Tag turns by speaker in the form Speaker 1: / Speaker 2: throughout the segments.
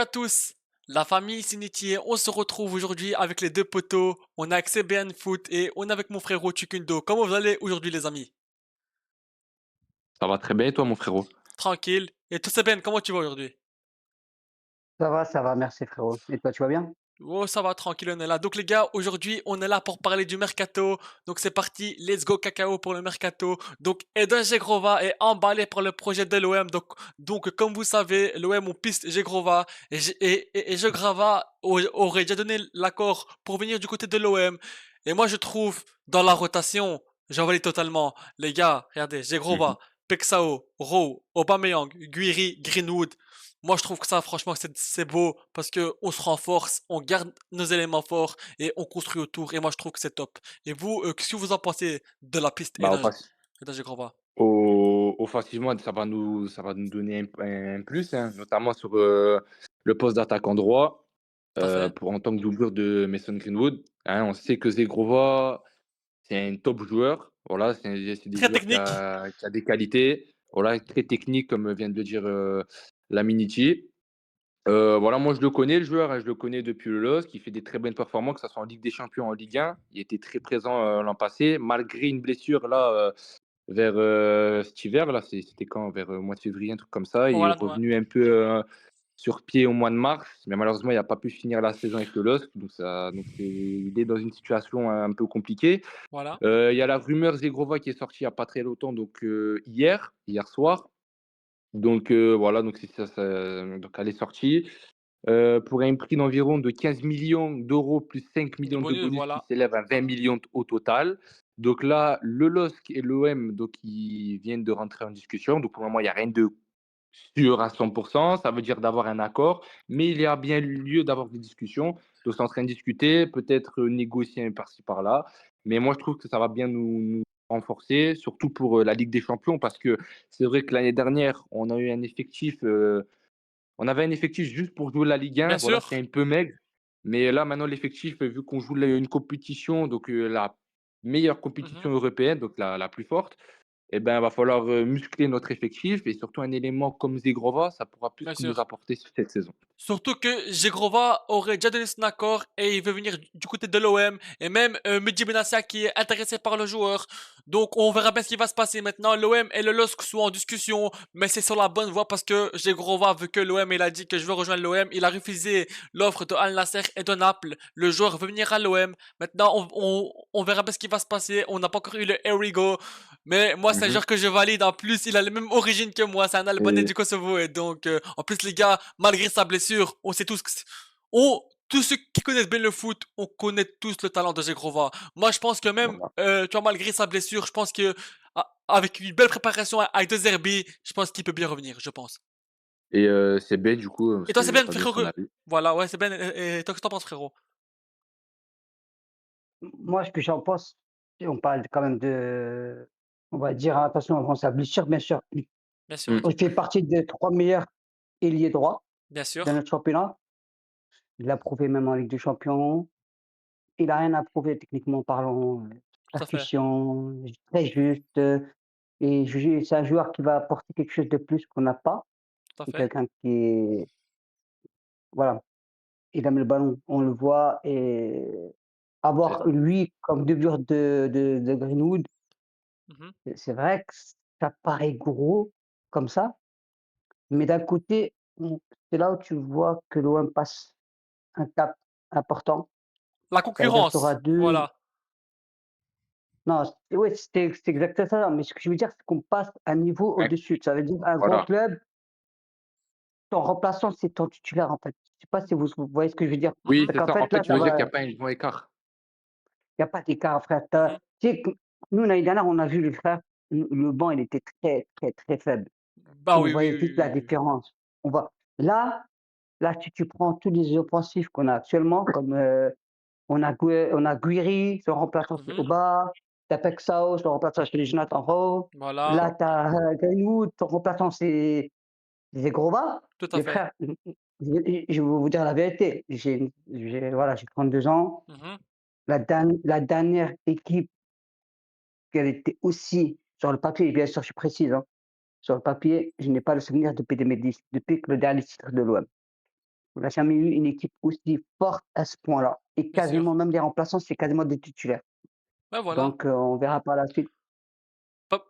Speaker 1: à tous, la famille Sinitié, on se retrouve aujourd'hui avec les deux poteaux, on a avec CBN Foot et on est avec mon frérot Chukundo. Comment vous allez aujourd'hui les amis?
Speaker 2: Ça va très bien et toi, mon frérot?
Speaker 1: Tranquille. Et toi CBN, comment tu vas aujourd'hui?
Speaker 3: Ça va, merci frérot. Et toi, tu vas bien?
Speaker 1: Oh ça va, tranquille, on est là. Donc les gars, aujourd'hui on est là pour parler du mercato. Donc c'est parti, let's go cacao pour le mercato. Donc Eden Zegrova est emballé par le projet de l'OM. Donc comme vous savez, l'OM on piste Zegrova et Zegrova aurait déjà donné l'accord pour venir du côté de l'OM. Et moi je trouve dans la rotation, j'en valide totalement. Les gars, regardez,
Speaker 2: Mmh.
Speaker 1: Zegrova, Pexao, Rowe, Aubameyang, Guiri, Greenwood. Moi, je trouve que ça, franchement, c'est beau parce que on se renforce, on garde nos éléments forts et on construit autour. Et moi, je trouve que c'est top. Et vous, qu'est-ce que vous en pensez de la piste
Speaker 2: Bah,
Speaker 1: Eden Yegrova?
Speaker 2: offensivement, ça va nous donner un plus, hein, notamment sur, le poste d'attaquant droit,
Speaker 1: Tout à fait.
Speaker 2: pour en tant que doublure de Mason Greenwood, hein. On sait que Zegrova, c'est un top joueur, voilà, c'est des
Speaker 1: Très
Speaker 2: joueurs
Speaker 1: technique.
Speaker 2: qui a des qualités, voilà, très technique comme vient de le dire, Laminichi. Voilà, moi je le connais le joueur, hein, je le connais depuis le LOSC, il fait des très bonnes performances, que ça soit en Ligue des Champions, en Ligue 1. Il était très présent, l'an passé, malgré une blessure là, vers, cet hiver là, c'était quand? Vers, mois de février, un truc comme ça. Il est
Speaker 1: Voilà, ouais.
Speaker 2: revenu un peu, sur pied au mois de mars, mais malheureusement il a pas pu finir la saison avec le LOSC, donc il est dans une situation un peu compliquée.
Speaker 1: Voilà.
Speaker 2: Il y a la rumeur Zegrova qui est sortie il y a pas très longtemps, donc hier soir. Donc voilà, donc c'est ça, donc elle est sortie. Pour un prix d'environ de 15 millions d'euros plus 5
Speaker 1: Du
Speaker 2: millions de
Speaker 1: bonus,
Speaker 2: bonus qui
Speaker 1: voilà.
Speaker 2: s'élèvent à 20 millions au total. Donc là, le LOSC et l'OM, donc ils viennent de rentrer en discussion. Donc pour le moment, il y a rien de sûr à 100. Ça veut dire d'avoir un accord, mais il y a bien lieu d'avoir des discussions. Donc c'est en train de discuter, peut-être, négocier un par-ci par-là. Mais moi, je trouve que ça va bien nous renforcer, surtout pour, la Ligue des Champions, parce que c'est vrai que l'année dernière, on avait un effectif juste pour jouer la Ligue
Speaker 1: Bien
Speaker 2: 1, voilà,
Speaker 1: sûr.
Speaker 2: c'était un peu maigre. Mais là, maintenant, l'effectif, vu qu'on joue une compétition, donc la meilleure
Speaker 1: Mhm.
Speaker 2: compétition européenne, donc la plus forte, eh ben, va falloir muscler notre effectif et surtout un élément comme Zegrova, ça pourra plus
Speaker 1: Bien
Speaker 2: que nous
Speaker 1: sûr.
Speaker 2: apporter sur cette saison.
Speaker 1: Surtout que Zegrova aurait déjà donné son accord et il veut venir du côté de l'OM et même Mehdi Benassia qui est intéressé par le joueur. Donc on verra bien ce qui va se passer maintenant. L'OM et le LOSC sont en discussion, mais c'est sur la bonne voie parce que Zegrova veut que l'OM, il a dit que je veux rejoindre l'OM. Il a refusé l'offre de Al Nasser et de Naples. Le joueur veut venir à l'OM. Maintenant on verra bien ce qui va se passer. On n'a pas encore eu le Here we go. Mais moi, c'est un
Speaker 2: Mmh.
Speaker 1: joueur que je valide. En plus, il a la même origine que moi. C'est un Albanais
Speaker 2: Et
Speaker 1: du Kosovo. Et donc, en plus, les gars, malgré sa blessure, on sait tous que tous ceux qui connaissent bien le foot, on connaît tous le talent de Zegrova. Moi, je pense que même,
Speaker 2: voilà.
Speaker 1: tu vois, malgré sa blessure, je pense que avec une belle préparation avec De Zerbi, je pense qu'il peut bien revenir, je pense.
Speaker 2: Et c'est bien du coup,
Speaker 1: Et toi, c'est bien,
Speaker 2: j'aimerais bien
Speaker 1: frérot.
Speaker 2: ton avis.
Speaker 1: Voilà, ouais, c'est bien. Et toi, qu'est-ce que t'en penses, frérot?
Speaker 3: Moi, ce que j'en pense, si on parle quand même de, on va dire, attention avant sa blessure, bien sûr.
Speaker 1: Bien sûr,
Speaker 2: Mmh.
Speaker 3: Il fait partie des 3 meilleurs ailiers droits
Speaker 1: bien
Speaker 3: de
Speaker 1: sûr,
Speaker 3: notre championnat. Il l'a prouvé même en Ligue des Champions. Il a rien à prouver techniquement parlant,
Speaker 1: tout à fait,
Speaker 3: percussion, très juste, et c'est un joueur qui va apporter quelque chose de plus qu'on n'a pas.
Speaker 1: tout à
Speaker 3: C'est
Speaker 1: fait.
Speaker 3: quelqu'un qui est voilà, il aime le ballon, on le voit et
Speaker 2: C'est
Speaker 3: avoir
Speaker 2: ça.
Speaker 3: lui comme doublure de Greenwood,
Speaker 1: Mhm.
Speaker 3: c'est vrai que ça paraît gros comme ça, mais d'un côté, c'est là où tu vois que l'OM passe un cap important.
Speaker 1: La
Speaker 3: Ça veut dire que tu auras
Speaker 1: concurrence,
Speaker 3: 2.
Speaker 1: voilà.
Speaker 3: Non, ouais, c'est exactement ça, mais ce que je veux dire, c'est qu'on passe un niveau
Speaker 2: Ouais,
Speaker 3: au-dessus. Ça veut dire un grand
Speaker 2: voilà.
Speaker 3: club, ton remplaçant, c'est ton titulaire, en fait. Je sais pas si vous voyez ce que je veux dire?
Speaker 2: Oui,
Speaker 1: Mhm,
Speaker 3: C'est
Speaker 2: c'est
Speaker 3: qu'en
Speaker 2: ça. En
Speaker 3: fait,
Speaker 2: fait,
Speaker 3: là,
Speaker 2: tu
Speaker 3: ça
Speaker 2: veux dire
Speaker 3: va
Speaker 2: qu'il y a pas un grand écart?
Speaker 3: il y a pas d'écart, frère.
Speaker 1: mhm.
Speaker 3: Tu sais que nous, l'année dernière, on a vu le frère, le banc, il était très, très, très faible.
Speaker 1: Bah
Speaker 3: On
Speaker 1: oui, oui,
Speaker 3: voyait
Speaker 1: oui,
Speaker 3: vite la
Speaker 1: oui, oui, oui.
Speaker 3: différence. On voit là si tu prends tous les offensifs qu'on a actuellement, comme, on a Guiri, son remplaçant, c'est
Speaker 1: Mhm.
Speaker 3: Oba, tu as Pexao, son remplaçant, c'est Jonathan Rowe.
Speaker 2: C'est
Speaker 1: Voilà,
Speaker 3: Là,
Speaker 2: ça.
Speaker 3: tu as, Greenwood, son remplaçant, c'est Grova.
Speaker 1: tout à
Speaker 3: Les
Speaker 1: fait.
Speaker 3: frères, je vais vous dire la vérité, voilà, j'ai 32 ans.
Speaker 1: Mhm.
Speaker 3: La dernière équipe qu'elle était aussi sur le papier, bien sûr, je précise, hein, sur le papier, je n'ai pas le souvenir depuis 2010, depuis que le dernier titre de l'OM. On n'a jamais eu une équipe aussi forte à ce point-là et
Speaker 1: bien
Speaker 3: quasiment
Speaker 1: sûr.
Speaker 3: même les remplaçants, c'est quasiment des titulaires.
Speaker 1: Ouais, voilà.
Speaker 3: Donc on verra par la suite.
Speaker 1: Pa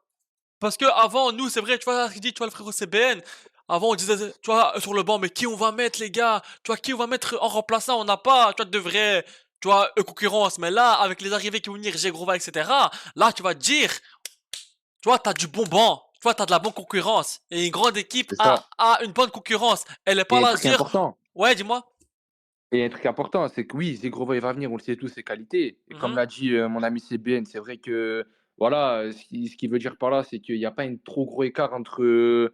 Speaker 1: Parce que avant nous, c'est vrai, tu vois ce qu'il dit, tu vois, le frérot CBN, avant on disait, tu vois, sur le banc: «Mais qui on va mettre les gars? Tu vois, qui on va mettre en remplaçant? On n'a pas, tu vois, de vrais, tu vois, concurrence». Mais là, avec les arrivées qui vont venir, Zegrova et cetera, là, tu vas te dire, tu vois, tu du bon banc, tu vois, tu de la bonne concurrence et une grande équipe
Speaker 2: C'est ça.
Speaker 1: a une bonne concurrence. Elle est pas
Speaker 2: Et un
Speaker 1: là à se
Speaker 2: truc
Speaker 1: dire:
Speaker 2: important.
Speaker 1: «Ouais, dis-moi?»
Speaker 2: Et un truc important, c'est que oui, Zegrova, il va venir, on le sait tous, ses qualités. Et comme
Speaker 1: Mmh.
Speaker 2: l'a dit mon ami CBN, c'est vrai que, voilà, ce qu'il veut dire par là, c'est qu'il n'y a pas un trop gros écart entre,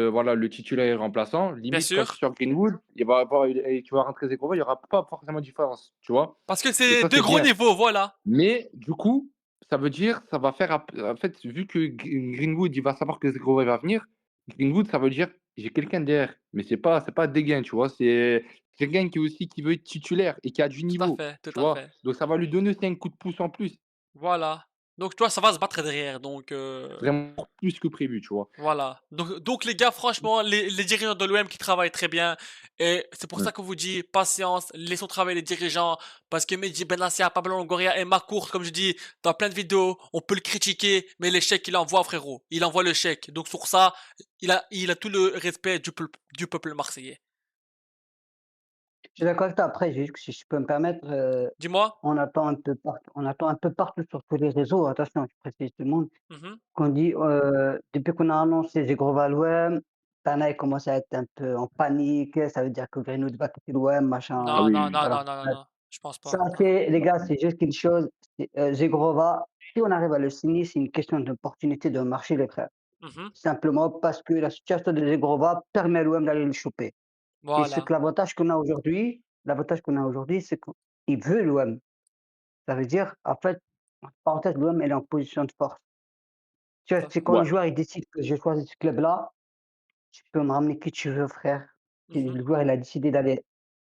Speaker 2: voilà, le titulaire et le remplaçant.
Speaker 1: Bien
Speaker 2: Limite, quand tu es
Speaker 1: sûr,
Speaker 2: sur Greenwood, il va avoir, et tu vas rentrer Zegrova, il n'y aura pas forcément de différence, tu vois.
Speaker 1: parce que
Speaker 2: Et
Speaker 1: c'est
Speaker 2: ça,
Speaker 1: 2
Speaker 2: c'est
Speaker 1: gros
Speaker 2: bien.
Speaker 1: niveaux, voilà.
Speaker 2: Mais du coup, ça veut dire, ça va faire en fait, vu que Greenwood, il va savoir que Zegorov va venir, Greenwood, ça veut dire: «J'ai quelqu'un derrière». Mais c'est pas Degain, tu vois? C'est quelqu'un qui veut être titulaire et qui a du niveau,
Speaker 1: Tout
Speaker 2: tu
Speaker 1: à
Speaker 2: vois?
Speaker 1: fait.
Speaker 2: Donc ça va lui donner aussi un coup de pouce en plus,
Speaker 1: Voilà. Donc tu vois, ça va se battre derrière, donc
Speaker 2: vraiment plus que prévu, tu vois?
Speaker 1: voilà. Donc les gars, franchement, les dirigeants de l'OM qui travaillent très bien et c'est pour
Speaker 2: Mmh.
Speaker 1: ça qu'on vous dit patience, laissons travailler les dirigeants parce que Mehdi Benassia, Pablo Longoria et Macourt, comme je dis dans plein de vidéos, on peut le critiquer, mais les chèques il envoie, frérot. Il envoie le chèque. Donc sur ça, il a tout le respect du peuple marseillais.
Speaker 3: Je suis d'accord avec toi. Après, juste si je peux me permettre,
Speaker 1: Dis-moi?
Speaker 3: on attend un peu partout sur tous les réseaux, attention, je précise tout le monde,
Speaker 1: Mhm.
Speaker 3: qu'on dit, depuis qu'on a annoncé Zegrova à l'OM, Tana il commence à être un peu en panique, ça veut dire que Greenwood va quitter l'OM, machin,
Speaker 2: Ah
Speaker 1: Non,
Speaker 2: oui,
Speaker 1: non,
Speaker 2: oui,
Speaker 1: non,
Speaker 2: oui.
Speaker 1: non,
Speaker 3: voilà.
Speaker 1: non, non,
Speaker 3: Ouais.
Speaker 1: non. Je pense
Speaker 3: Ça,
Speaker 1: pas.
Speaker 3: c'est les gars, c'est juste une chose, c'est, Zegrova, si on arrive à le signer, c'est une question d'opportunité de marché, les frères.
Speaker 1: Mhm.
Speaker 3: Simplement parce que la situation de Zegrova permet à l'OM d'aller le choper et ce
Speaker 1: Voilà,
Speaker 3: que l'avantage qu'on a aujourd'hui, c'est qu'il veut l'OM. Ça veut dire, en fait, entre parenthèses, l'OM, elle est en position de force. Tu vois,
Speaker 1: tout à
Speaker 3: c'est
Speaker 1: fait.
Speaker 3: quand le
Speaker 2: Ouais,
Speaker 3: joueur, il décide que j'ai choisi ce club-là, tu peux me ramener qui tu veux, frère. Si
Speaker 1: Mhm.
Speaker 3: le joueur, il a décidé d'aller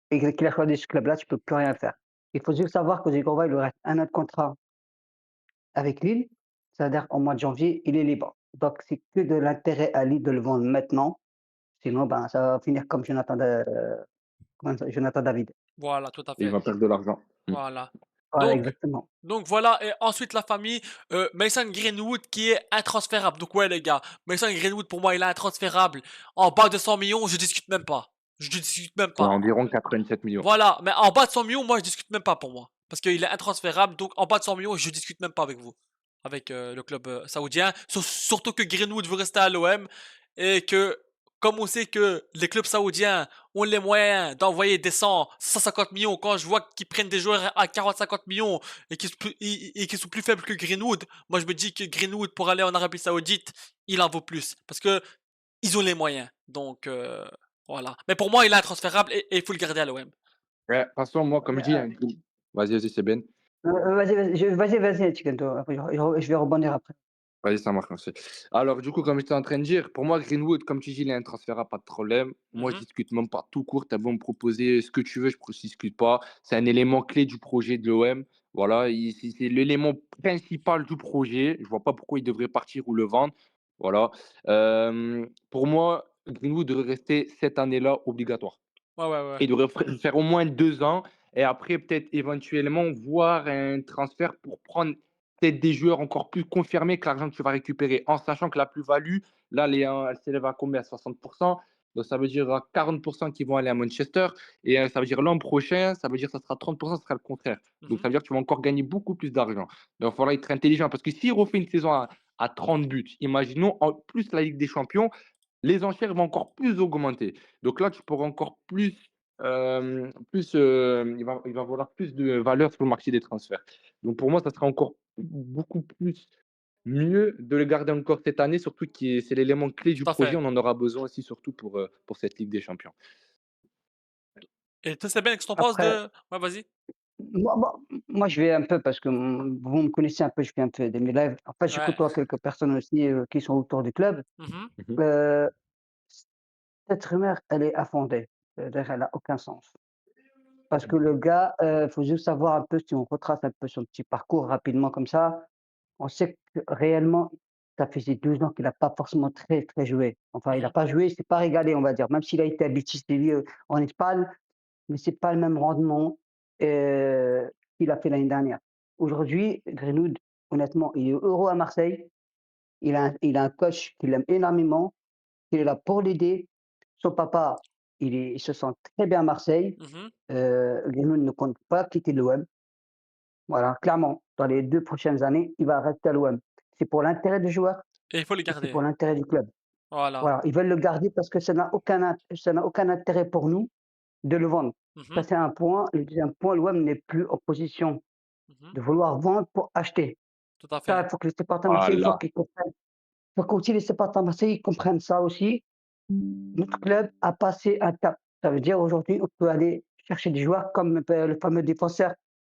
Speaker 3: et qu'il a choisi ce club-là, tu peux plus rien faire. Il faut juste savoir que Zegorba, il lui reste un an de contrat avec Lille. C'est-à-dire au mois de janvier, il est libre. Donc, c'est que de l'intérêt à Lille de le vendre maintenant. Sinon, ben, ça va finir comme Jonathan David.
Speaker 1: Voilà, tout à
Speaker 2: il
Speaker 1: fait.
Speaker 2: va perdre de l'argent. Mmh.
Speaker 1: Voilà.
Speaker 3: Voilà,
Speaker 1: Donc
Speaker 3: exactement.
Speaker 1: donc voilà et ensuite la famille, Mason Greenwood qui est intransférable. Donc ouais les gars, Mason Greenwood pour moi il est intransférable. En bas de 100 millions, je discute même pas. Je discute même
Speaker 2: Ouais,
Speaker 1: pas.
Speaker 2: environ 87 millions.
Speaker 1: Voilà, mais en bas de 100 millions, moi je discute même pas pour moi. Parce qu'il est intransférable, donc en bas de 100 millions, je discute même pas avec vous. Avec le club saoudien. Surtout que Greenwood veut rester à l'OM et que, comme on sait que les clubs saoudiens ont les moyens d'envoyer des 150 millions, quand je vois qu'ils prennent des joueurs à 40-50 millions et qui sont plus faibles que Greenwood, moi je me dis que Greenwood pour aller en Arabie Saoudite, il en vaut plus. Parce que ils ont les moyens. Donc voilà. Mais pour moi, il est intransférable et il faut le garder à l'OM.
Speaker 2: Ouais, de toute façon, moi, comme
Speaker 3: Mais,
Speaker 2: je dis, hein, vas-y, c'est Ben.
Speaker 3: vas-y, Chicken, après je vais rebondir après.
Speaker 2: Vas-y, ça marche, merci. Alors, du coup, comme j'étais en train de dire, pour moi, Greenwood, comme tu dis, il est intransférable, pas de problème. Moi, je
Speaker 1: Mhm.
Speaker 2: discute même pas tout court. Tu as beau me proposer ce que tu veux, je ne discute pas. C'est un élément clé du projet de l'OM. Voilà, c'est l'élément principal du projet. Je vois pas pourquoi il devrait partir ou le vendre. Voilà. Pour moi, Greenwood devrait rester cette année-là obligatoire.
Speaker 1: Ouais, ouais, ouais.
Speaker 2: Il devrait faire au moins 2 ans et après peut-être éventuellement voir un transfert pour prendre peut-être des joueurs encore plus confirmés que l'argent que tu vas récupérer. En sachant que la plus-value, là, elle s'élève à combien? À 60. Donc ça veut dire à 40 qui vont aller à Manchester et ça veut dire l'an prochain, ça veut dire que ça sera 30, ça sera le contraire. Donc
Speaker 1: Mhm.
Speaker 2: ça veut dire que tu vas encore gagner beaucoup plus d'argent. Donc il faudra être intelligent parce que s'il refait une saison à 30 buts, imaginons en plus la Ligue des Champions, les enchères vont encore plus augmenter. Donc là, tu pourras encore il va valoir plus de valeur sur le marché des transferts. Donc pour moi, ça sera encore beaucoup plus mieux de le garder encore cette année, surtout que c'est l'élément clé du
Speaker 1: Tout à
Speaker 2: projet.
Speaker 1: fait.
Speaker 2: On en aura besoin aussi, surtout pour cette Ligue des Champions.
Speaker 1: Et toi, c'est bien, qu'est-ce que t'en penses
Speaker 3: Après,
Speaker 1: de... Ouais, vas-y.
Speaker 3: moi, je vais un peu parce que, vous me connaissez un peu, je fais un peu de mes lives. En fait, je
Speaker 1: Ouais.
Speaker 3: côtoie quelques personnes aussi, qui sont autour du club.
Speaker 1: Mhm.
Speaker 2: Mmh.
Speaker 3: Heu, Cette rumeur, elle est infondée. C'est-à-dire, elle a aucun sens. Parce que le gars, faut juste savoir un peu si on retrace un peu son petit parcours rapidement comme ça, on sait que réellement ça faisait 2 ans qu'il a pas forcément très, très joué. Enfin, il a
Speaker 1: Mmh.
Speaker 3: pas joué, il s'est pas régalé, on va dire, même s'il a été à Betis Séville, en Espagne, mais c'est pas le même rendement, heu, qu'il a fait l'année dernière. Aujourd'hui, Greenwood, honnêtement, il est heureux à Marseille. Il a un coach qui l'aime énormément, qui est là pour l'aider. Son papa, il se sent très bien à Marseille.
Speaker 1: Mmh.
Speaker 3: Greenwood ne compte pas quitter l'OM. Voilà, clairement, dans les 2 prochaines années, il va rester à l'OM. C'est pour l'intérêt du joueur
Speaker 1: Et il faut le
Speaker 3: et c'est
Speaker 1: garder.
Speaker 3: pour l'intérêt du club.
Speaker 1: Voilà.
Speaker 3: Voilà, ils veulent le garder parce que ça n'a aucun intérêt pour nous de le vendre. Ça,
Speaker 1: Mmh.
Speaker 3: c'est un point. Le deuxième point, l'OM n'est plus en position
Speaker 1: Mmh.
Speaker 3: de vouloir vendre pour acheter.
Speaker 1: Tout à
Speaker 3: Ça,
Speaker 1: fait.
Speaker 3: il faut que les supporters marseillais, il faut
Speaker 2: Voilà.
Speaker 3: qu'ils comprennent. Il faut qu'aussi les supporters marseillais comprennent ça aussi. Notre club a passé un cap. Ça veut dire aujourd'hui, on peut aller chercher des joueurs comme le fameux défenseur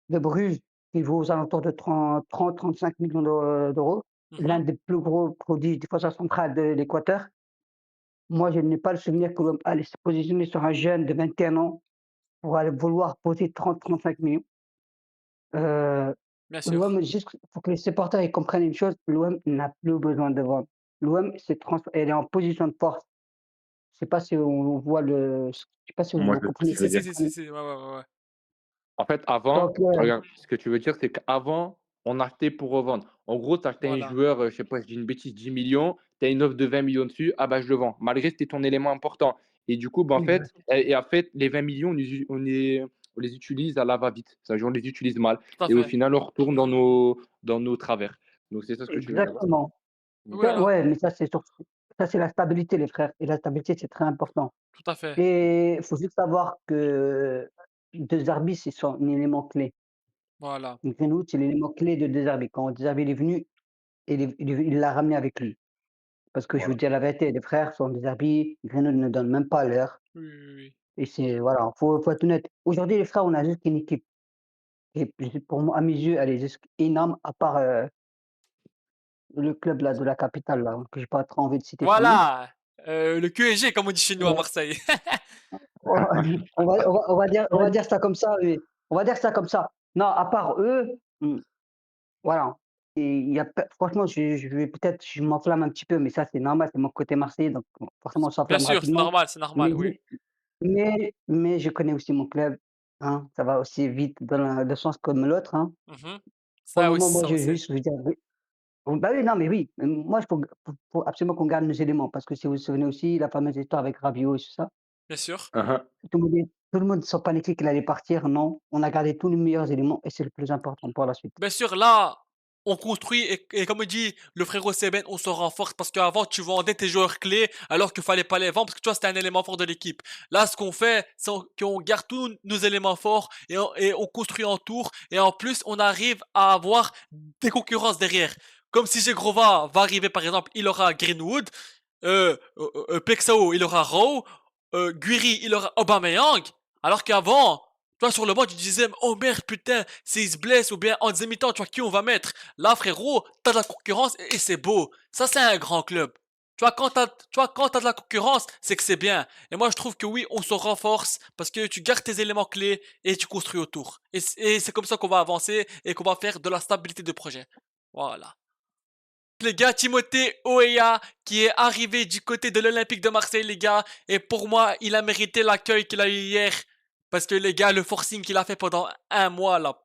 Speaker 3: de Bruges qui vaut aux alentours de 30-35 millions d'euros, l'un
Speaker 1: Mmh.
Speaker 3: des plus gros produits défenseur central de l'Équateur. Moi, je n'ai pas le souvenir que l'on allait se positionner sur un jeune de 21 ans pour aller vouloir poser 30-35 millions. Heu,
Speaker 1: Bien sûr.
Speaker 3: L'OM, juste, il faut que les supporters ils comprennent une chose, l'OM n'a plus besoin de vendre. L'OM elle est en position de force. Je sais pas si on voit je sais pas si
Speaker 2: Moi,
Speaker 3: vous
Speaker 2: je vois ce que
Speaker 3: comprenez
Speaker 1: Si,
Speaker 3: ce
Speaker 2: tu
Speaker 3: que
Speaker 2: veux
Speaker 1: si,
Speaker 3: je
Speaker 1: si,
Speaker 2: dire.
Speaker 3: veux
Speaker 1: si, si,
Speaker 3: dire.
Speaker 1: si. Ouais, ouais, ouais, ouais.
Speaker 2: En fait, avant,
Speaker 3: Donc
Speaker 2: regarde, ce que tu veux dire, c'est qu'avant, on achetait pour revendre. En gros, tu achetais un
Speaker 1: Voilà.
Speaker 2: joueur, je sais pas, je dis une bêtise, 10 millions, tu as une offre de 20 millions dessus, ah bah, je le vends, malgré que c'était ton élément important. Et du coup, bah, en fait
Speaker 3: exact
Speaker 2: et en fait, les 20 millions, on les utilise à la va-vite. Ça veut dire on les utilise mal
Speaker 1: Tout à
Speaker 2: et au
Speaker 1: fait.
Speaker 2: final, on retourne dans nos travers. Donc c'est ça ce que tu veux dire?
Speaker 3: exactement. Ça,
Speaker 1: Voilà.
Speaker 3: ouais, mais ça, c'est la stabilité, les frères, et la stabilité, c'est très important.
Speaker 1: Tout à fait.
Speaker 3: Et il faut juste savoir que De Zerbi, c'est son élément clé.
Speaker 1: Voilà.
Speaker 3: Greenwood, c'est l'élément clé de De Zerbi. Quand De Zerbi il est venu, il l'a ramené avec lui. Parce que je vous
Speaker 2: Voilà.
Speaker 3: dire la vérité, les frères sont De Zerbi, Greenwood ne donne même pas l'heure
Speaker 1: Oui, oui, oui.
Speaker 3: et c'est voilà, faut être honnête. Aujourd'hui, les frères, on a juste une équipe et puis pour moi, à mes yeux, elle est juste énorme à part, le club là, de la capitale là, que j'ai pas trop envie de citer son nom.
Speaker 1: Voilà! Le QSG comme on dit chez nous à
Speaker 3: Ouais.
Speaker 1: Marseille.
Speaker 3: On va dire ça comme ça, oui. On va dire ça comme ça. Non, à part eux, voilà. Et il y a pe franchement, je vais peut-être je m'enflamme un petit peu, mais ça, c'est normal, c'est mon côté marseillais, donc bon, forcément, on
Speaker 1: Bien
Speaker 3: s'enflamme
Speaker 1: sûr,
Speaker 3: rapidement.
Speaker 1: c'est normal,
Speaker 3: Mais
Speaker 1: oui.
Speaker 3: mais je connais aussi mon club, hein, ça va aussi vite dans le sens comme l'autre, hein.
Speaker 1: Mmh.
Speaker 3: Pour le
Speaker 1: Ça
Speaker 3: moment,
Speaker 1: aussi,
Speaker 3: moi,
Speaker 1: ça
Speaker 3: je veux
Speaker 1: aussi.
Speaker 3: juste vous dire oui, bah, oui, non, mais oui, moi, faut absolument qu'on garde nos éléments parce que si vous vous souvenez aussi, la fameuse histoire avec Rabiot et tout ça,
Speaker 1: Bien sûr.
Speaker 2: Hein, hein.
Speaker 3: tout le monde sans paniquer qu'il allait partir, non, on a gardé tous les meilleurs éléments et c'est le plus important pour la suite.
Speaker 1: Bien sûr, là, on construit et comme dit le frérot Seben, on se renforce parce qu'avant tu vendais tes joueurs clés alors qu'il fallait pas les vendre parce que tu vois c'était un élément fort de l'équipe. Là, ce qu'on fait, c'est qu'on garde tous nos éléments forts et on construit en tour et en plus on arrive à avoir des concurrences derrière. Comme si Grova va arriver par exemple, il aura Greenwood, Plexao il aura Rowe, Guiri il aura Aubameyang, alors qu'avant toi, sur le banc, tu disais, oh merde, putain, s'il se blesse ou bien en deuxième mi-temps, tu vois, qui on va mettre? Là, frérot, t'as de la concurrence et c'est beau. Ça, c'est un grand club. Tu vois, quand t'as de la concurrence, c'est que c'est bien. Et moi, je trouve que oui, on se renforce parce que tu gardes tes éléments clés et tu construis autour. Et c'est comme ça qu'on va avancer et qu'on va faire de la stabilité de projet. Voilà. Les gars, Timothée Oeya, qui est arrivé du côté de l'Olympique de Marseille, les gars. Et pour moi, il a mérité l'accueil qu'il a eu hier. Parce que les gars, le forcing qu'il a fait pendant un mois, là,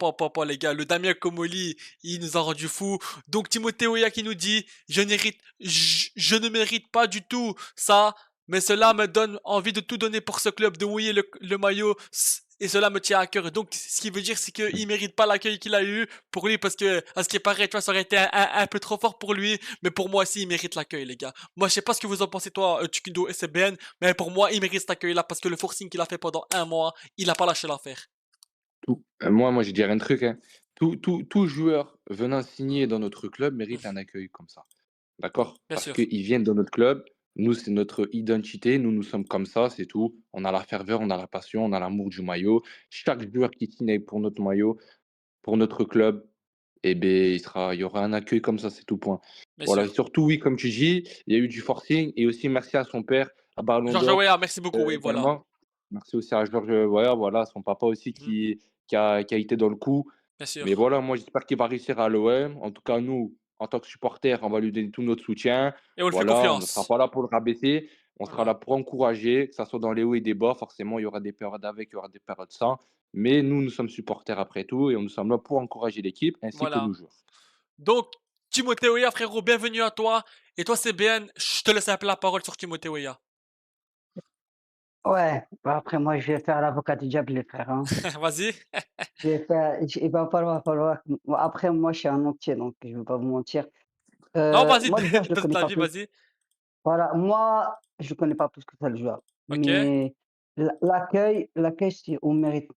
Speaker 1: les gars, le Damien Comoli, il nous a rendu fous. Donc Timothée Oeya qui nous dit, je ne mérite pas du tout ça, mais cela me donne envie de tout donner pour ce club, de mouiller le maillot, et cela me tient à cœur. Et donc, ce qui veut dire, c'est qu'il mérite pas l'accueil qu'il a eu pour lui, parce que, à ce qui paraît, tu vois, ça aurait été un peu trop fort pour lui, mais pour moi aussi, il mérite l'accueil, les gars. Moi, je sais pas ce que vous en pensez, toi, Tukindo et SBN, mais pour moi, il mérite cet accueil-là, parce que le forcing qu'il a fait pendant un mois, il a pas lâché l'affaire.
Speaker 2: Moi, je dirais un truc, hein. Tout joueur venant signer dans notre club mérite un accueil comme ça. D'accord?
Speaker 1: Bien
Speaker 2: Parce
Speaker 1: sûr.
Speaker 2: qu'ils viennent dans notre club. Nous, c'est notre identité. Nous sommes comme ça, c'est tout. On a la ferveur, on a la passion, on a l'amour du maillot. Chaque joueur qui signe pour notre maillot, pour notre club, eh ben, il y aura un accueil comme ça, c'est tout point.
Speaker 1: Bien
Speaker 2: Voilà, et
Speaker 1: sûr.
Speaker 2: surtout, oui, comme tu dis, il y a eu du forcing et aussi merci à son père, à Ballon
Speaker 1: Georges
Speaker 2: d'Or,
Speaker 1: Weah, merci beaucoup, oui, voilà.
Speaker 2: également. Merci aussi à Georges, voilà, son papa aussi
Speaker 1: Mhm.
Speaker 2: qui a été dans le coup.
Speaker 1: Bien
Speaker 2: Mais
Speaker 1: sûr.
Speaker 2: voilà, moi, j'espère qu'il va réussir à l'OM. En tout cas, nous, en tant que supporter, on va lui donner tout notre soutien.
Speaker 1: Et on lui fait
Speaker 2: Voilà, on ne sera
Speaker 1: confiance.
Speaker 2: pas là pour le rabaisser, on sera là
Speaker 1: Voilà,
Speaker 2: pour encourager, que ça soit dans les hauts et des bas. Forcément, il y aura des périodes avec, il y aura des périodes sans, mais nous, nous sommes supporters après tout et nous sommes là pour encourager l'équipe ainsi que
Speaker 1: voilà.
Speaker 2: nos joueurs.
Speaker 1: Donc, Timothée Weah, frérot, bienvenue à toi. Et toi, c'est bien, je te laisse un peu la parole sur Timothée Weah.
Speaker 3: Ouais, bah, après moi je vais faire l'avocat du diable les frères, hein.
Speaker 1: Vas-y.
Speaker 3: Je vais faire il va falloir bon après moi je suis un entier donc je ne vais pas vous mentir.
Speaker 1: Non, vas-y,
Speaker 3: Moi le joueur je le
Speaker 1: donne
Speaker 3: connais
Speaker 1: ta
Speaker 3: pas
Speaker 1: vie,
Speaker 3: plus.
Speaker 1: vas-y.
Speaker 3: Voilà, moi je le connais pas plus que ça le joueur.
Speaker 1: OK,
Speaker 3: Mais l'accueil c'est au mérite,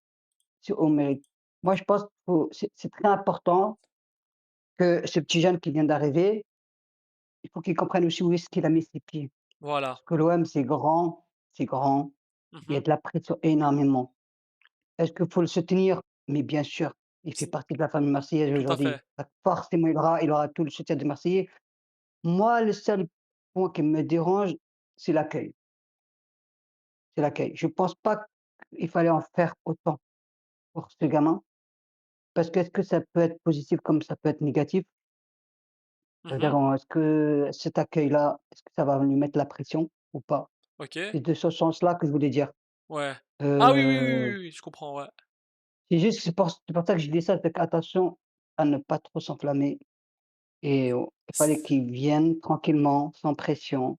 Speaker 3: c'est au mérite. Moi je pense qu'il faut c'est très important que ce petit jeune qui vient d'arriver, il faut qu'il comprenne aussi où est-ce qu'il a mis ses pieds.
Speaker 1: voilà.
Speaker 3: Parce que l'OM c'est grand, il y a
Speaker 1: Mmh.
Speaker 3: de la pression énormément. Est-ce qu'il faut le soutenir? Mais bien sûr, il fait
Speaker 1: C
Speaker 3: partie de la famille marseillaise
Speaker 1: Tout à
Speaker 3: aujourd'hui.
Speaker 1: fait.
Speaker 3: Donc forcément, il aura tout le soutien des Marseillais. Moi, le seul point qui me dérange, c'est l'accueil, c'est l'accueil. Je pense pas qu'il fallait en faire autant pour ce gamin, parce que est-ce que ça peut être positif comme ça peut être négatif? Ça veut dire,
Speaker 1: Mmh.
Speaker 3: est-ce que cet accueil-là, est-ce que ça va lui mettre la pression ou pas?
Speaker 1: OK,
Speaker 3: C'est de ce sens-là que je voulais dire.
Speaker 1: ouais. Ah oui, oui, oui,
Speaker 3: Heu,
Speaker 1: oui, oui, je comprends, ouais.
Speaker 3: c'est pour ça que je dis ça, c'est qu'attention à ne pas trop s'enflammer. Et il fallait
Speaker 1: C
Speaker 3: qu'ils viennent tranquillement, sans pression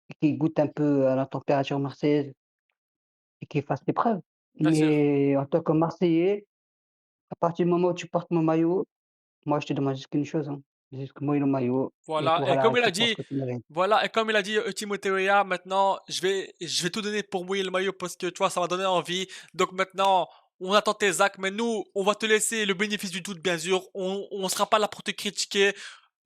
Speaker 3: et qu'ils goûtent un peu à la température marseillaise et qu'ils fassent les preuves.
Speaker 1: Bien sûr.
Speaker 3: Mais en tant que Marseillais, à partir du moment où tu portes mon maillot, moi je te demande juste qu'une chose, hein, juste que moi le maillot et
Speaker 1: Voilà, et
Speaker 3: voilà,
Speaker 1: comme il a
Speaker 3: récompense
Speaker 1: dit
Speaker 3: que tu mérites.
Speaker 1: voilà, et comme il a dit, Timothée Weah, maintenant, je vais tout donner pour mouiller le maillot parce que, tu vois, ça m'a donné envie. Donc maintenant, on attend tes actes, mais nous, on va te laisser le bénéfice du doute, bien sûr. On sera pas là pour te critiquer.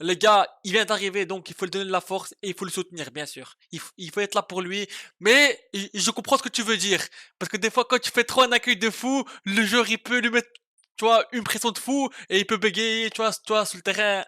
Speaker 1: Le gars, il vient d'arriver, donc il faut lui donner de la force et il faut le soutenir, bien sûr. Il faut être là pour lui. Mais je comprends ce que tu veux dire. Parce que des fois, quand tu fais trop un accueil de fou, le joueur, il peut lui mettre, tu vois, une pression de fou et il peut bégayer, tu vois, sur le terrain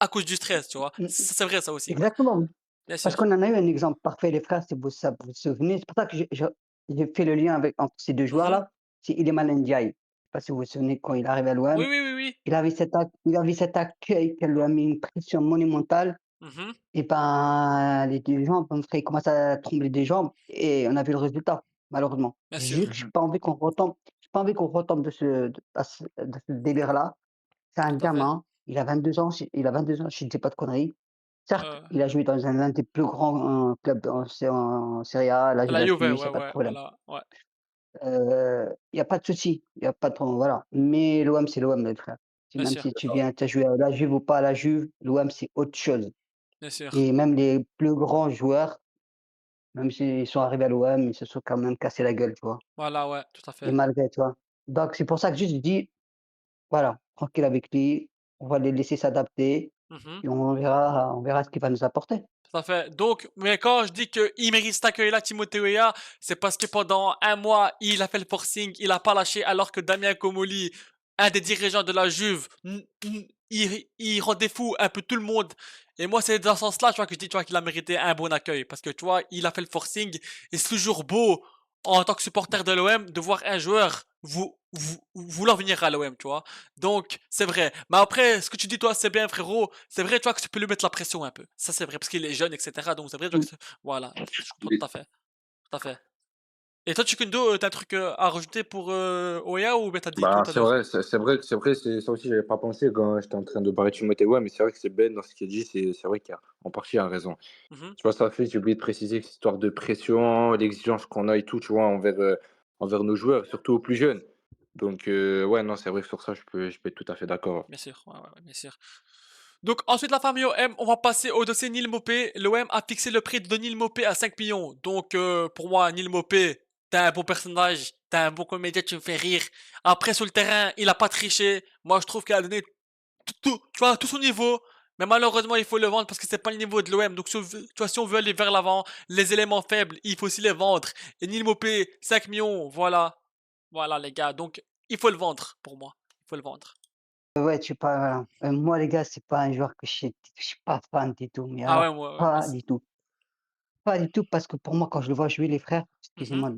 Speaker 1: à cause du stress, tu vois.
Speaker 3: Mmh,
Speaker 1: C'est vrai, ça aussi, ouais.
Speaker 3: exactement,
Speaker 1: Bien
Speaker 3: parce
Speaker 1: sûr.
Speaker 3: qu'on en a eu un exemple parfait, les frères, si vous vous souvenez. C'est pour ça que j'ai fait le lien avec entre ces 2
Speaker 1: Mmh.
Speaker 3: joueurs-là, c'est Iliman Ndiaye. Je sais pas si vous vous souvenez quand il arrive à
Speaker 1: Oui,
Speaker 3: l'OM,
Speaker 1: oui, oui, oui.
Speaker 3: il avait cet accueil qui lui a mis une pression monumentale.
Speaker 1: Mmh.
Speaker 3: Et ben, les jambes, mon frère, il commence à trembler des jambes et on a vu le résultat, malheureusement.
Speaker 1: Bien sûr,
Speaker 3: Juste, j'ai pas envie qu'on retombe de ce délire-là. C'est un
Speaker 1: tout à fait.
Speaker 3: gamin, il a 22 ans, si je ne dis pas de conneries. Certes,
Speaker 1: Heu,
Speaker 3: il a joué dans l'un des plus grands, clubs en Serie A, la
Speaker 1: la Juve,
Speaker 3: Juventus, il y
Speaker 1: ouais,
Speaker 3: a pas de
Speaker 1: ouais,
Speaker 3: problème.
Speaker 1: voilà, ouais,
Speaker 3: Il y a pas de souci, il y a pas de voilà. Mais l'OM, c'est l'OM, mes frères. Si
Speaker 1: bien
Speaker 3: même
Speaker 1: sûr,
Speaker 3: si tu as joué à la Juve ou pas à la Juve, l'OM, c'est autre chose.
Speaker 1: bien sûr.
Speaker 3: Et même les plus grands joueurs, même s'ils sont arrivés à l'OM, ils se sont quand même cassés la gueule, tu vois?
Speaker 1: Voilà, ouais, tout à
Speaker 3: Et
Speaker 1: fait.
Speaker 3: malgré, tu vois? Donc c'est pour ça que juste je dis: «Voilà, tranquille avec lui, on va les laisser s'adapter
Speaker 1: Mmh.
Speaker 3: et on verra ce qu'il va nous apporter».
Speaker 1: Tout à fait. Donc, mais quand je dis qu'il mérite cet accueil-là, Timothée Weah, c'est parce que pendant un mois, il a fait le forcing, il a pas lâché, alors que Damien Comolli, un des dirigeants de la Juve, il rendait fou un peu tout le monde. Et moi, c'est dans ce sens-là, tu vois, que je dis, tu vois, qu'il a mérité un bon accueil. Parce que, tu vois, il a fait le forcing, et c'est toujours beau, en tant que supporter de l'OM, de voir un joueur vouloir venir à l'OM, tu vois. Donc, c'est vrai. Mais après, ce que tu dis, toi, c'est bien, frérot. C'est vrai, tu vois, que tu peux lui mettre la pression un peu. Ça, c'est vrai, parce qu'il est jeune, etc. Donc, c'est vrai, tu vois,
Speaker 3: Mmh.
Speaker 1: voilà. Je comprends tout à fait. Tout à fait. Et toi, Chukundo, t'as un truc à rajouter pour Oya ou ben t'as dit tout
Speaker 2: Bah,
Speaker 1: à
Speaker 2: c'est
Speaker 1: l'heure?
Speaker 2: vrai, c'est vrai, c'est ça aussi, j'avais pas pensé quand j'étais en train de parler de Timothée. Ouais, mais c'est vrai que c'est Ben dans ce qu'il dit, c'est vrai qu'il y a en partie, il a raison.
Speaker 1: Mhm.
Speaker 2: Tu vois, ça fait, j'ai oublié de préciser que cette histoire de pression, l'exigence qu'on a et tout, tu vois, envers nos joueurs, surtout aux plus jeunes. Donc, ouais, non, c'est vrai que sur ça, je peux être tout à fait d'accord.
Speaker 1: Bien sûr, ouais, ouais, ouais, bien sûr. Donc, ensuite, la famille OM, on va passer au dossier Neil Mopé. L'OM a fixé le prix de Neil Mopé à 5 millions. Donc, pour moi, Neil Mopé, t'es un bon personnage, t'es un bon comédien, tu me fais rire. Après, sur le terrain, il a pas triché. Moi, je trouve qu'il a donné tu vois, tout son niveau. Mais malheureusement, il faut le vendre parce que c'est pas le niveau de l'OM. Donc, tu vois, si on veut aller vers l'avant, les éléments faibles, il faut aussi les vendre. Et Neil Mopé, 5 millions, voilà. Voilà, les gars. Donc, il faut le vendre, pour moi. Il faut le vendre.
Speaker 3: Ouais, tu pas voilà. Moi les gars, c'est pas un joueur que je suis pas fan du tout, mais
Speaker 1: Ah ouais,
Speaker 3: alors
Speaker 1: moi
Speaker 3: pas
Speaker 1: aussi.
Speaker 3: du tout. Pas du tout parce que pour moi quand je le vois jouer les frères,
Speaker 1: Mhm.
Speaker 3: excusez-moi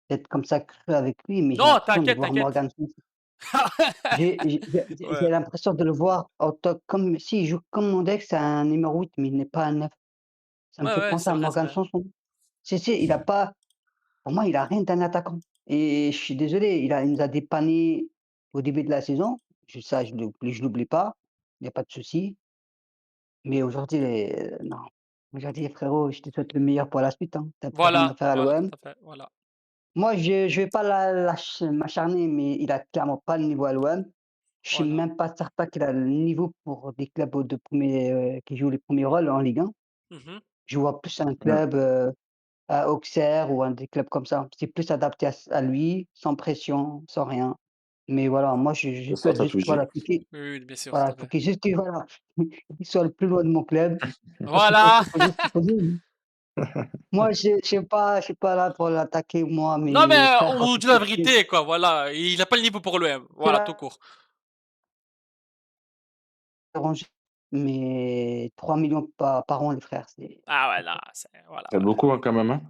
Speaker 3: d'être comme ça creux avec lui, mais j'ai
Speaker 1: Non,
Speaker 3: l'impression de
Speaker 1: t'inquiète,
Speaker 3: voir
Speaker 1: t'inquiète.
Speaker 3: Morgan Sanson. J'ai
Speaker 1: Ouais,
Speaker 3: l'impression de le voir en tant comme s'il joue comme Mondek, c'est un numéro 8, mais il n'est pas un 9. Ça me
Speaker 1: ouais,
Speaker 3: fait
Speaker 1: ouais,
Speaker 3: penser
Speaker 1: c'est
Speaker 3: à
Speaker 1: vrai, c'est
Speaker 3: Morgan
Speaker 1: vrai.
Speaker 3: Sanson. Il a pas pour moi, il a rien d'un attaquant et je suis désolé, il nous a dépanné au début de la saison. Je l'oublie pas, il y a pas de souci. Mais aujourd'hui, non. Aujourd'hui, frérot, je te souhaite le meilleur pour la suite, hein. Tu plus rien à
Speaker 1: Voilà,
Speaker 3: faire à
Speaker 1: voilà, tout
Speaker 3: l'OM.
Speaker 1: à fait, voilà.
Speaker 3: Moi, je vais pas m'acharner, mais il a clairement pas le niveau à l'OM. Je suis
Speaker 1: Voilà.
Speaker 3: même pas certain qu'il a le niveau pour des clubs de 1 qui jouent les premiers rôles en Ligue 1.
Speaker 1: Mmh.
Speaker 3: Je vois plus un
Speaker 2: Mmh.
Speaker 3: club, à Auxerre ou un des clubs comme ça. C'est plus adapté à lui, sans pression, sans rien. Mais voilà, moi, je
Speaker 2: C'est ça,
Speaker 3: souhaite
Speaker 2: tu as
Speaker 3: juste
Speaker 2: tout dit.
Speaker 3: voilà,
Speaker 1: Oui, oui, bien sûr, tout
Speaker 3: voilà,
Speaker 1: à
Speaker 3: faut
Speaker 1: fait.
Speaker 3: qu'il juste que voilà, qu'il soit le plus loin de mon club.
Speaker 1: Voilà!
Speaker 3: Faut juste moi, je suis pas là pour l'attaquer moi,
Speaker 1: Non,
Speaker 3: mes
Speaker 1: mais
Speaker 3: frères quand
Speaker 1: on
Speaker 3: ils
Speaker 1: dit la
Speaker 3: sont petits.
Speaker 1: vérité, quoi, voilà. Il a pas le niveau pour l'OM,
Speaker 3: C'est
Speaker 1: voilà, tout
Speaker 3: là
Speaker 1: court.
Speaker 3: arrangé, mais 3 millions par an les frères, c'est
Speaker 1: Ah ouais, là, c'est voilà,
Speaker 2: C'est
Speaker 1: ouais.
Speaker 2: beaucoup, hein, quand même, hein.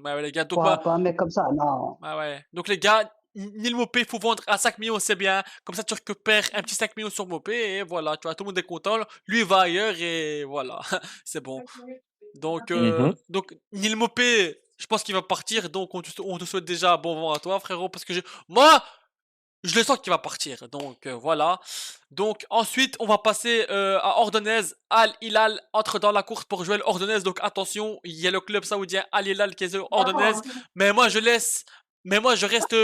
Speaker 1: Ouais, ouais, les gars, donc, bah,
Speaker 3: pour un mec comme ça, non.
Speaker 1: ah ouais. Donc les gars, Neil Mopé, faut vendre à 5 millions, c'est bien. Comme ça, tu récupères un petit 5 millions sur Mopé et voilà, tu vois, tout le monde est content. Lui, il va ailleurs et voilà, c'est bon.
Speaker 2: Mmh.
Speaker 1: Donc Neil Mopé, je pense qu'il va partir. Donc on te souhaite déjà bon vent à toi, frérot, parce que moi, je le sens qu'il va partir. Donc voilà. Donc ensuite, on va passer à Ordonez. Al Hilal entre dans la course pour jouer l'Ordonez. Donc attention, il y a le club saoudien Al Hilal qui est sur Ordonez. Mais moi je laisse. Mais moi je reste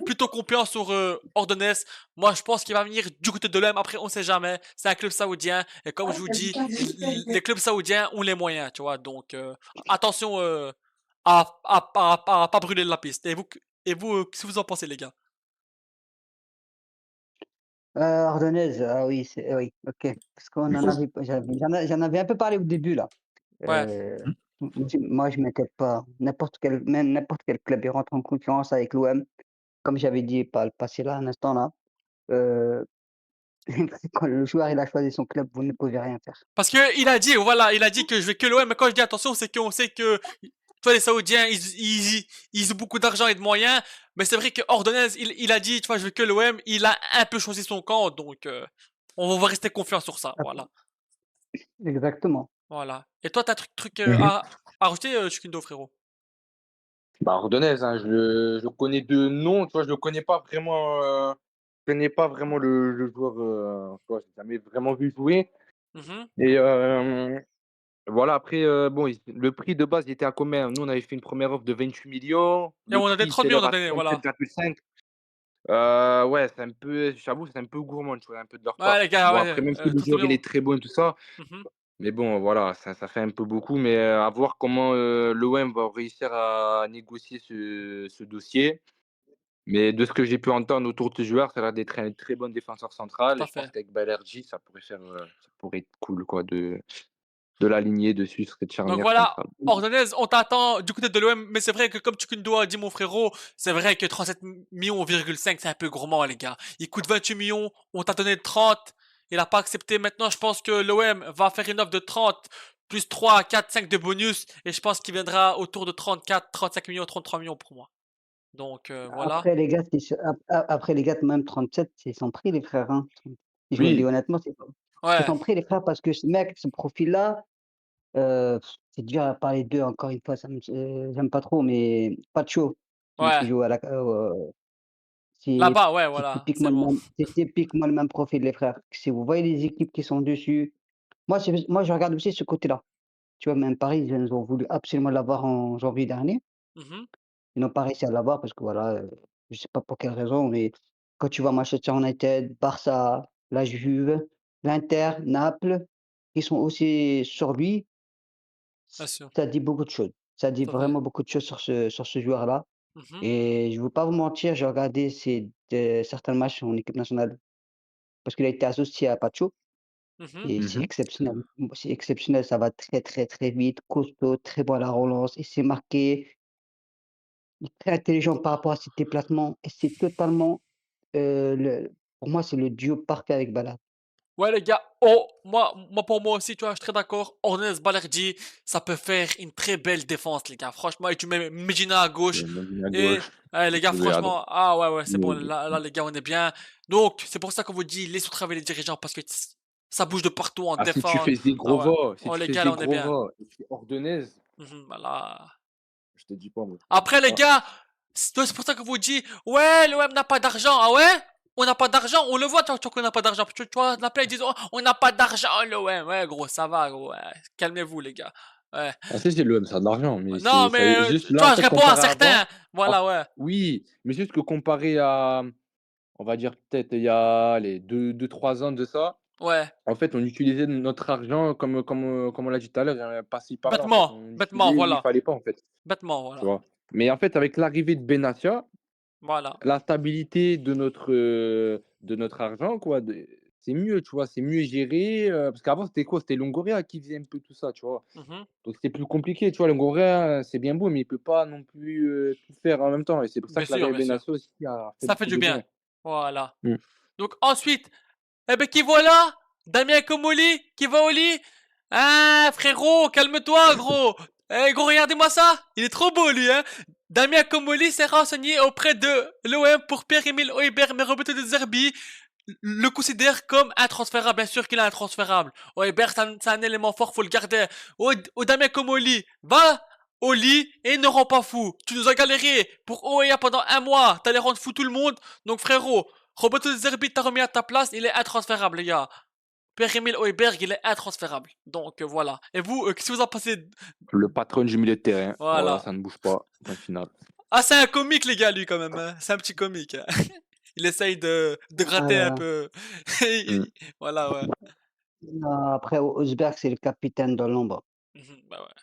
Speaker 1: plutôt confiant sur Ordonez. Moi je pense qu'il va venir du côté de l'OM. Après on sait jamais. C'est un club saoudien. Et comme je vous dis, les clubs saoudiens ont les moyens, tu vois. Donc attention à pas brûler la piste. Et vous, qu'est-ce que vous en pensez les gars?
Speaker 3: Ardennaise, ah oui, oui, OK. Parce qu'on en avait j'en avais un peu parlé au début là.
Speaker 1: Ouais.
Speaker 3: Moi je m'inquiète pas. N'importe quel club, il rentre en concurrence avec l'OM. Comme j'avais dit par le passé là, un instant là, heu, quand le joueur il a choisi son club, vous ne pouvez rien faire.
Speaker 1: Parce que il a dit, voilà, il a dit que je vais que l'OM, mais quand je dis attention, c'est qu'on sait que, tu vois, les Saoudiens, ils ont beaucoup d'argent et de moyens, mais c'est vrai que Ordonez, il a dit, tu vois, je veux que l'OM, il a un peu choisi son camp, donc on va rester confiant sur ça, voilà.
Speaker 3: Exactement.
Speaker 1: Voilà. Et toi, t'as un truc
Speaker 2: Mmh.
Speaker 1: à rajouter, Chiquindo, frérot?
Speaker 2: Bah, Ordonez, hein, je le connais de nom, tu vois? Je le connais pas vraiment, je connais pas vraiment le joueur, tu vois? J'ai jamais vraiment vu jouer
Speaker 1: Mhm.
Speaker 2: et voilà, après, bon, le prix de base, il était à combien? Nous, on avait fait une première offre de 28 millions.
Speaker 1: Et
Speaker 2: Le
Speaker 1: on a des
Speaker 2: prix
Speaker 1: 30 millions
Speaker 2: s'élève
Speaker 1: dans
Speaker 2: à
Speaker 1: l'année, voilà.
Speaker 2: 37,5. Ouais, c'est un peu, j'avoue, c'est un peu gourmand, tu vois? Un peu de leur
Speaker 1: Ouais,
Speaker 2: part.
Speaker 1: les gars,
Speaker 2: Bon,
Speaker 1: ouais,
Speaker 2: après, même si le
Speaker 1: 30
Speaker 2: joueur, il
Speaker 1: millions.
Speaker 2: est très bon et tout ça,
Speaker 1: Mhm.
Speaker 2: mais bon, voilà, ça fait un peu beaucoup, mais à voir comment, l'OM va réussir à négocier ce dossier. Mais de ce que j'ai pu entendre autour de ce joueur, ça a l'air d'être un très bon défenseur central
Speaker 1: Tout
Speaker 2: et
Speaker 1: à
Speaker 2: je pense
Speaker 1: fait.
Speaker 2: qu'avec Balerji, ça pourrait être cool, quoi, de l'aligner dessus sur cette
Speaker 1: Donc
Speaker 2: charnière
Speaker 1: voilà,
Speaker 2: centrale.
Speaker 1: Ordonez, on t'attend du côté de l'OM, mais c'est vrai que comme Tukundo a dit mon frérot, c'est vrai que 37 millions,5, c'est un peu gourmand les gars. Il coûte 28 millions, on t'a donné 30, il a pas accepté. Maintenant, je pense que l'OM va faire une offre de 30 plus 3, 4, 5 de bonus et je pense qu'il viendra autour de 34, 35 millions, 33 millions pour moi. Donc voilà.
Speaker 3: Après les gars, après les gars, même 37, c'est son prix les frères, hein. Je me dis
Speaker 2: Oui,
Speaker 3: honnêtement, c'est
Speaker 1: Ouais,
Speaker 3: son prix les frères parce que ce mec, ce profil-là, c'est dur à parler d'eux encore une fois, j'aime pas trop, mais Pacho, celui
Speaker 1: ouais.
Speaker 3: qui joue à la
Speaker 1: Là-bas, ouais, voilà, c'est bon.
Speaker 3: c'est typiquement le même profil les frères. Si vous voyez les équipes qui sont dessus, moi je regarde aussi ce côté-là. Tu vois, même Paris, ils ont voulu absolument l'avoir en janvier dernier.
Speaker 1: Mhm,
Speaker 3: Ils n'ont pas réussi à l'avoir parce que voilà, je sais pas pour quelle raison, mais quand tu vois Manchester United, Barça, la Juve, l'Inter, Naples, ils sont aussi sur lui,
Speaker 1: bien sûr,
Speaker 3: ça dit beaucoup de choses. Ça dit
Speaker 1: tout à fait.
Speaker 3: vraiment beaucoup de choses sur ce joueur-là
Speaker 1: Mhm,
Speaker 3: et je ne veux pas vous mentir, j'ai regardé certains matchs en équipe nationale parce qu'il a été associé à Pacho
Speaker 1: mhm.
Speaker 3: et c'est
Speaker 2: mmh.
Speaker 3: exceptionnel. C'est exceptionnel, ça va très, très, très vite, costaud, très bon à la relance, il s'est marqué, il est très intelligent par rapport à ses déplacements et c'est totalement, le pour moi, c'est le duo parfait avec Bala.
Speaker 1: Ouais, les gars, oh, moi, pour moi aussi, tu vois, je suis très d'accord. Ordonez Balerdi, ça peut faire une très belle défense, les gars. Franchement, et tu mets Medina à gauche.
Speaker 2: Medina à
Speaker 1: Et,
Speaker 2: gauche,
Speaker 1: ouais, les gars,
Speaker 2: Doué à droite.
Speaker 1: franchement, ah ouais, ouais, c'est bon.
Speaker 2: Milieu.
Speaker 1: Là, les gars, on est bien. Donc, c'est pour ça qu'on vous dit, laissez travailler les dirigeants parce que ça bouge de partout en
Speaker 2: Ah, si tu
Speaker 1: défense.
Speaker 2: fais
Speaker 1: Ah ouais.
Speaker 2: Zegrova, si
Speaker 1: Oh,
Speaker 2: tu
Speaker 1: les
Speaker 2: fais
Speaker 1: gars, là, on est bien.
Speaker 2: Zegrova et puis Ordonez,
Speaker 1: Voilà.
Speaker 2: je te dis pas, moi.
Speaker 1: Après, les
Speaker 2: Ah,
Speaker 1: gars, c'est pour ça que vous dites, ouais, l'OM n'a pas d'argent. Ah ouais? On n'a pas d'argent, on le voit, tu vois, qu'on n'a pas d'argent. Tu vois, la play, ils disent, oh, on n'a pas d'argent, l'OM. Ouais, gros, ça va, gros. Ouais. Calmez-vous, les gars. Ouais.
Speaker 2: ah, c'est l'OM, ça a de l'argent, mais
Speaker 1: Non,
Speaker 2: c'est ça,
Speaker 1: mais,
Speaker 2: juste
Speaker 1: tu
Speaker 2: là, en
Speaker 1: vois, je
Speaker 2: fait,
Speaker 1: réponds à
Speaker 2: comparé à avant,
Speaker 1: certains. Voilà, ouais.
Speaker 2: oui, mais juste que comparé à, on va dire peut-être il y a les 3 ans de ça,
Speaker 1: Ouais.
Speaker 2: en fait, on utilisait notre argent comme on l'a dit tout à l'heure, par-ci par-là, en fait,
Speaker 1: Bêtement.
Speaker 2: on
Speaker 1: Bêtement,
Speaker 2: l'utilisait où il
Speaker 1: voilà.
Speaker 2: fallait pas, en fait,
Speaker 1: Bêtement,
Speaker 2: tu
Speaker 1: voilà.
Speaker 2: vois. Mais en fait, avec l'arrivée de Benatia,
Speaker 1: Voilà.
Speaker 2: la stabilité de notre argent, quoi, c'est mieux, tu vois, c'est mieux géré, parce qu'avant, c'était quoi? C'était Longoria qui faisait un peu tout ça, tu vois.
Speaker 1: Mhm.
Speaker 2: Donc c'était plus compliqué, tu vois. Longoria, c'est bien beau, mais il peut pas non plus tout faire en même temps. Et c'est pour ça
Speaker 1: Bien
Speaker 2: que
Speaker 1: sûr,
Speaker 2: l'arrivée
Speaker 1: bien sûr.
Speaker 2: Benatia aussi a fait
Speaker 1: Ça fait
Speaker 2: beaucoup
Speaker 1: du
Speaker 2: de
Speaker 1: bien.
Speaker 2: bien.
Speaker 1: Voilà.
Speaker 2: Mm.
Speaker 1: Donc, ensuite, eh ben, qui voilà? Damien Comoli, qui va au lit? Hein, frérot, calme-toi, gros. Eh, gros, regardez-moi ça. Il est trop beau, lui, hein. Damien Comoli s'est renseigné auprès de l'OM pour Pierre-Emile Højbjerg, mais Roberto De Zerbi le considère comme intransférable. Bien sûr qu'il est intransférable. Højbjerg, c'est un élément fort, faut le garder. Damien Comoli, va au lit et ne rends pas fou. Tu nous as galéré pour OEA pendant un mois. T'allais rendre fou tout le monde. Donc, frérot, Roberto De Zerbi t'a remis à ta place, il est intransférable, les gars. Pierre-Emile Højbjerg, il est intransférable. Donc voilà. Et vous, qu'est-ce que vous en pensez?
Speaker 2: Le patron du milieu de terrain, voilà,
Speaker 1: Voilà.
Speaker 2: ça ne bouge pas. Point final.
Speaker 1: Ah, c'est un comique, les gars, lui, quand même, hein. C'est un petit comique, hein. Il essaye de
Speaker 3: Ah
Speaker 1: gratter
Speaker 3: là
Speaker 1: un
Speaker 3: là.
Speaker 1: peu.
Speaker 2: Mm.
Speaker 1: Voilà, ouais.
Speaker 3: Non, après, Ousberg, c'est le capitaine de l'ombre.
Speaker 1: Bah ouais.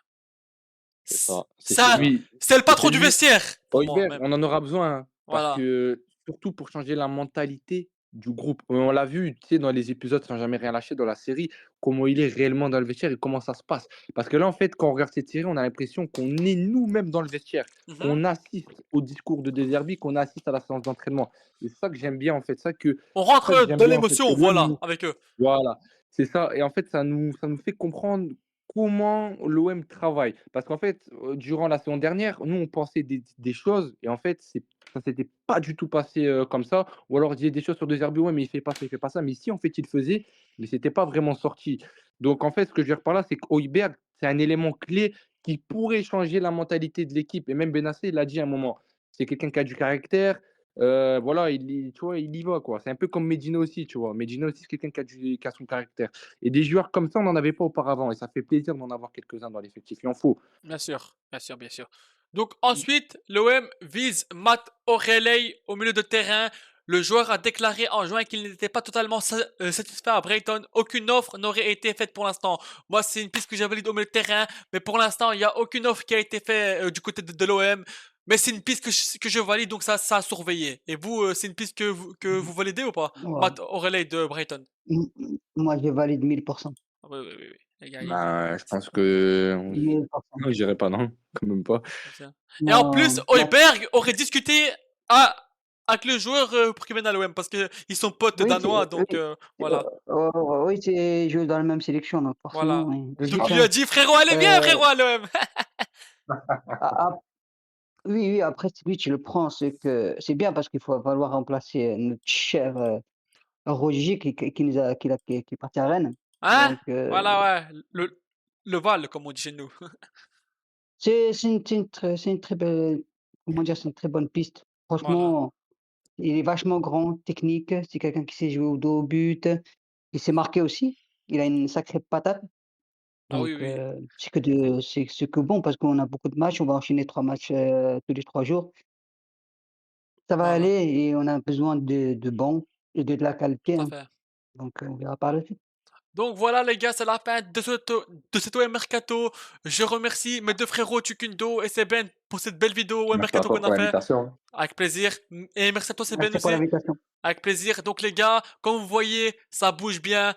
Speaker 2: C'est ça. C'est
Speaker 1: Ça,
Speaker 2: celui,
Speaker 1: c'est le
Speaker 2: et
Speaker 1: patron
Speaker 2: c'est
Speaker 1: du
Speaker 2: lui,
Speaker 1: vestiaire, pour moi,
Speaker 2: Højbjerg,
Speaker 1: même.
Speaker 2: on en aura besoin, hein, parce
Speaker 1: Voilà.
Speaker 2: que surtout pour changer la mentalité du groupe. On l'a vu, tu sais, dans les épisodes sans jamais rien lâcher dans la série, comment il est réellement dans le vestiaire et comment ça se passe. Parce que là, en fait, quand on regarde cette série, on a l'impression qu'on est nous-mêmes dans le vestiaire,
Speaker 1: Mhm.
Speaker 2: qu'on assiste au discours de De Zerbi, qu'on assiste à la séance d'entraînement. Et c'est ça que j'aime bien, en fait,
Speaker 1: On
Speaker 2: ça que
Speaker 1: rentre
Speaker 2: j'aime
Speaker 1: dans
Speaker 2: bien, en fait, que
Speaker 1: l'émotion,
Speaker 2: l'OM
Speaker 1: voilà,
Speaker 2: nous,
Speaker 1: avec eux.
Speaker 2: voilà, c'est ça. Et en fait, ça nous fait comprendre comment l'OM travaille. Parce qu'en fait, durant la saison dernière, nous, on pensait des choses et en fait, ça s'était pas du tout passé comme ça. Ou alors, il disait des choses sur De Zerbi, ouais, mais il fait pas ça. Mais si, en fait, il faisait, mais c'était pas vraiment sorti. Donc, en fait, ce que je veux dire par là, c'est qu'Hoiberg, c'est un élément clé qui pourrait changer la mentalité de l'équipe. Et même Benacer, il l'a dit à un moment. C'est quelqu'un qui a du caractère, voilà, tu vois, il y va, quoi. C'est un peu comme Medina aussi, tu vois. Medina aussi, c'est quelqu'un qui a son caractère. Et des joueurs comme ça, on n'en avait pas auparavant. Et ça fait plaisir d'en avoir quelques-uns dans l'effectif. Il en faut.
Speaker 1: Bien sûr, bien sûr, bien sûr. Donc ensuite, l'OM vise Matt O'Reilly au milieu de terrain. Le joueur a déclaré en juin qu'il n'était pas totalement satisfait à Brighton. Aucune offre n'aurait été faite pour l'instant. Moi, c'est une piste que j'ai valide au milieu de terrain, mais pour l'instant, il n'y a aucune offre qui a été faite du côté de l'OM. Mais c'est une piste que je valide, donc ça a surveillé. Et vous, c'est une piste que vous validez ou pas?
Speaker 3: Ouais.
Speaker 1: Matt O'Reilly de Brighton.
Speaker 3: Moi, je valide 1000%.
Speaker 1: Ah oui, oui, oui, oui. Les gars,
Speaker 2: Ben, je pense que.
Speaker 3: 1000%.
Speaker 2: Non, je dirais pas non, quand même pas.
Speaker 1: Tiens. Et en plus,
Speaker 3: Non,
Speaker 1: Højbjerg aurait discuté avec le joueur pour qu'il vienne à l'OM parce que ils sont potes
Speaker 3: oui,
Speaker 1: danois, donc
Speaker 3: oui,
Speaker 1: voilà,
Speaker 3: oui, ils jouent dans la même sélection, donc forcément,
Speaker 1: voilà.
Speaker 3: oui,
Speaker 1: Donc
Speaker 3: logique,
Speaker 1: il lui a
Speaker 3: hein.
Speaker 1: dit frérot, allez viens
Speaker 3: Euh,
Speaker 1: frérot à l'OM.
Speaker 3: a- a- oui, oui, après, oui, tu le prends, c'est que c'est bien parce qu'il faut falloir remplacer notre cher Roger qui est parti à Rennes.
Speaker 1: Hein?
Speaker 3: Donc,
Speaker 1: Voilà, ouais. Le Val, comme on dit chez nous.
Speaker 3: c'est une très belle, comment dire, c'est une très bonne piste.
Speaker 1: Voilà.
Speaker 3: Franchement, il est vachement grand, technique. C'est quelqu'un qui sait jouer au dos au but. Il sait marquer aussi. Il a une sacrée patate.
Speaker 1: Ah oui,
Speaker 3: Donc,
Speaker 1: oui.
Speaker 3: c'est que bon parce qu'on a beaucoup de matchs. On va enchaîner 3 matchs tous les 3 jours. Ça va
Speaker 1: Voilà.
Speaker 3: aller et on a besoin de bons et de la qualité,
Speaker 1: Tout à
Speaker 3: hein.
Speaker 1: fait.
Speaker 3: Donc, on verra par la suite.
Speaker 1: Donc voilà les gars, c'est la fin de cet OM Mercato. Je remercie mes deux frérots Tukundo et Seben pour cette belle vidéo OM
Speaker 2: Merci à
Speaker 1: Mercato
Speaker 2: toi
Speaker 1: qu'on
Speaker 2: pour
Speaker 1: a fait.
Speaker 2: l'invitation.
Speaker 1: Avec plaisir. Et merci à toi Seben
Speaker 3: Merci pour
Speaker 1: aussi.
Speaker 3: l'invitation.
Speaker 1: Avec plaisir. Donc les gars, comme vous voyez, ça bouge bien.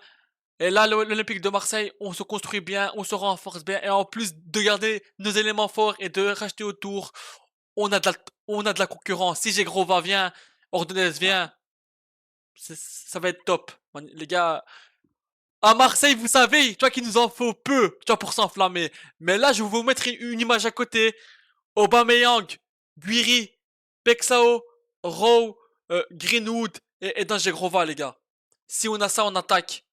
Speaker 1: Et là, l'Olympique de Marseille, on se construit bien, on se renforce bien. Et en plus de garder nos éléments forts et de racheter autour, on a de la concurrence. Si Zegrova vient, Ordonez vient, ça va être top. Les gars, À Marseille, vous savez, tu vois qu'il nous en faut peu, tu vois, pour s'enflammer. Mais là, je vais vous mettre une image à côté. Aubameyang, Guiri, Pexao, Rowe, Greenwood et Dangegrova, les gars. Si on a ça, on attaque.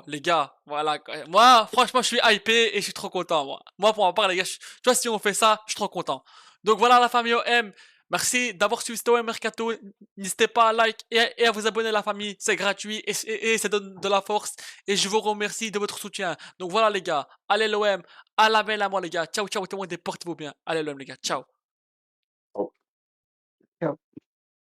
Speaker 1: Les gars, voilà. Moi, franchement, je suis hypé et je suis trop content, moi. Moi, pour ma part, les gars, tu vois, si on fait ça, je suis trop content. Donc voilà, la famille OM. Merci d'avoir suivi cet OM Mercato. N'hésitez pas à like et à vous abonner, la famille. C'est gratuit et ça donne de la force. Et je vous remercie de votre soutien. Donc voilà, les gars. Allez, l'OM. À la belle à moi, les gars. Ciao, ciao, tout le monde et portez-vous bien. Allez, l'OM, les gars. Ciao.
Speaker 3: Ciao.